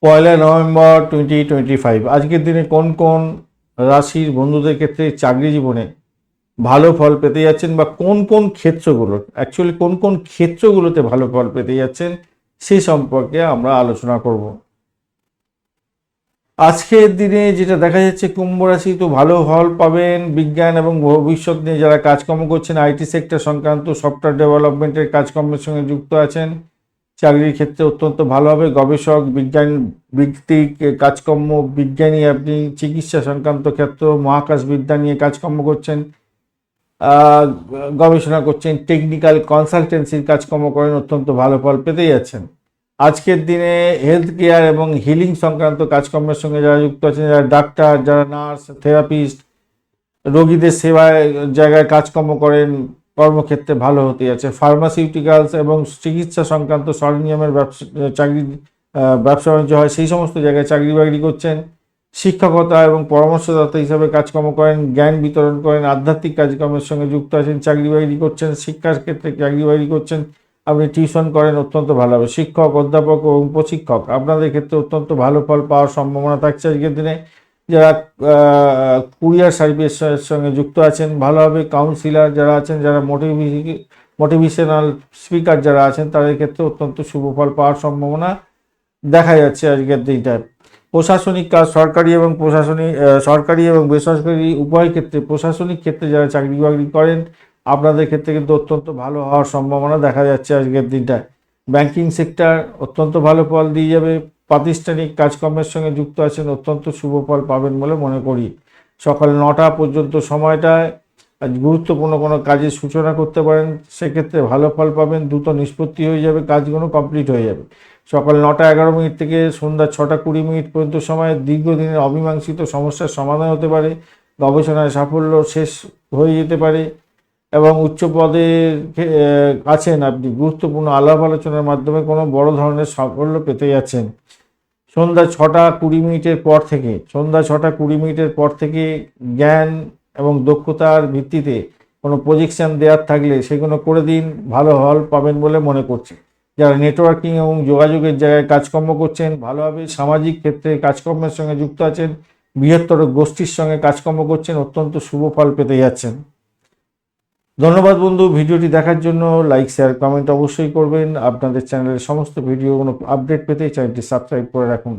পয়লা November 2025 আজকের দিনে কোন কোন রাশির বন্ধুদের ক্ষেত্রে চাকরি জীবনে ভালো ফল পেতে যাচ্ছেন বা কোন কোন ক্ষেত্রগুলো অ্যাকচুয়ালি কোন কোন ক্ষেত্রগুলোতে ভালো ফল পেতে যাচ্ছেন সেই সম্পর্কে আমরা আলোচনা করব। আজকের দিনে যেটা দেখা যাচ্ছে কুম্ভ রাশি তো ভালো ফল পাবেন। বিজ্ঞান এবং ভবিষ্যৎ নিয়ে যারা কাজকর্ম করছেন, আইটি সেক্টর সংক্রান্ত সফটওয়্যার ডেভেলপমেন্টের কাজকর্মের সঙ্গে যুক্ত আছেন, চাকরির ক্ষেত্রে অত্যন্ত ভালো হবে। গবেষক, বিজ্ঞান ভিত্তিক কাজকর্ম, বিজ্ঞানী, আপনি চিকিৎসা সংক্রান্ত ক্ষেত্র, মহাকাশ বিদ্যা নিয়ে কাজকর্ম করছেন, আহ, গবেষণা করছেন, টেকনিক্যাল কনসালটেন্সির কাজকর্ম করেন, অত্যন্ত ভালো ফল পেতে যাচ্ছেন। আজকের দিনে হেলথ কেয়ার এবং হিলিং সংক্রান্ত কাজকর্মের সঙ্গে যারা যুক্ত আছেন, যারা ডাক্তার, যারা নার্স, থেরাপিস্ট, রোগীদের সেবায় জায়গায় কাজকর্ম করেন, কর্মক্ষেত্রে ভালো হতে যাচ্ছে। ফার্মাসিউটিক্যালস এবং চিকিৎসা সংক্রান্ত সরঞ্জামের ব্যবসা বাণিজ্য হয়, সেই সমস্ত জায়গায় চাকরি বাকরি করছেন। শিক্ষকতা এবং পরামর্শদাতা হিসাবে কাজকর্ম করেন, জ্ঞান বিতরণ করেন, আধ্যাত্মিক কাজকর্মের সঙ্গে যুক্ত আছেন, চাকরি বাকরি করছেন, শিক্ষার ক্ষেত্রে চাকরি বাকরি করছেন, আপনি টিউশন করেন, অত্যন্ত ভালো হবে। শিক্ষক, অধ্যাপক এবং প্রশিক্ষক আপনাদের ক্ষেত্রে অত্যন্ত ভালো ফল পাওয়ার সম্ভাবনা থাকছে আজকের দিনে। যারা কুরিয়ার সার্ভিসের সঙ্গে যুক্ত আছেন ভালো হবে। কাউন্সিলর যারা আছেন, যারা মোটিভেশনাল স্পিকার যারা আছেন, তাদের ক্ষেত্রে অত্যন্ত শুভ ফল পাওয়ার সম্ভাবনা দেখা যাচ্ছে আজকের দিনটায়। প্রশাসনিক কাজ, সরকারি এবং বেসরকারি উভয় ক্ষেত্রে, প্রশাসনিক ক্ষেত্রে যারা চাকরি বাকরি করেন, আপনাদের ক্ষেত্রে কিন্তু অত্যন্ত ভালো হওয়ার সম্ভাবনা দেখা যাচ্ছে আজকের দিনটায়। ব্যাংকিং সেক্টর অত্যন্ত ভালো ফল দিয়ে যাবে। প্রাতিষ্ঠানিক কাজকর্মের সঙ্গে যুক্ত আছেন, অত্যন্ত শুভ ফল পাবেন বলে মনে করি। সকাল 9টা পর্যন্ত সময়টায় গুরুত্বপূর্ণ কোনো কাজের সূচনা করতে পারেন, সেক্ষেত্রে ভালো ফল পাবেন, দ্রুত নিষ্পত্তি হয়ে যাবে, কাজগুলো কমপ্লিট হয়ে যাবে। সকাল 9টা 11 মিনিট থেকে সন্ধ্যা 6টা 20 মিনিট পর্যন্ত সময় দীর্ঘদিনের অমীমাংসিত সমস্যার সমাধান হতে পারে, গবেষণায় সাফল্য শেষ হয়ে যেতে পারে এবং উচ্চ পদে আছেন আপনি, গুরুত্বপূর্ণ আলাপ আলোচনার মাধ্যমে কোনো বড় ধরনের সাফল্য পেতে যাচ্ছেন। সন্ধ্যা 6টা 20 মিনিটের পর থেকে জ্ঞান এবং দক্ষতার ভিত্তিতে কোনো প্রজেকশন দেওয়ার থাকলে সেগুলো করে দিন, ভালো ফল পাবেন বলে মনে করছি। যারা নেটওয়ার্কিং এবং যোগাযোগের জায়গায় কাজকর্ম করছেন ভালোভাবে, সামাজিক ক্ষেত্রে কাজকর্মের সঙ্গে যুক্ত আছেন, বৃহত্তর গোষ্ঠীর সঙ্গে কাজকর্ম করছেন, অত্যন্ত শুভ ফল পেতে যাচ্ছেন। ধন্যবাদ বন্ধু, ভিডিওটি দেখার জন্য। লাইক, শেয়ার, কমেন্ট অবশ্যই করবেন। আপনাদের চ্যানেলের সমস্ত ভিডিওগুলো আপডেট পেতে চ্যানেলটি সাবস্ক্রাইব করে রাখুন।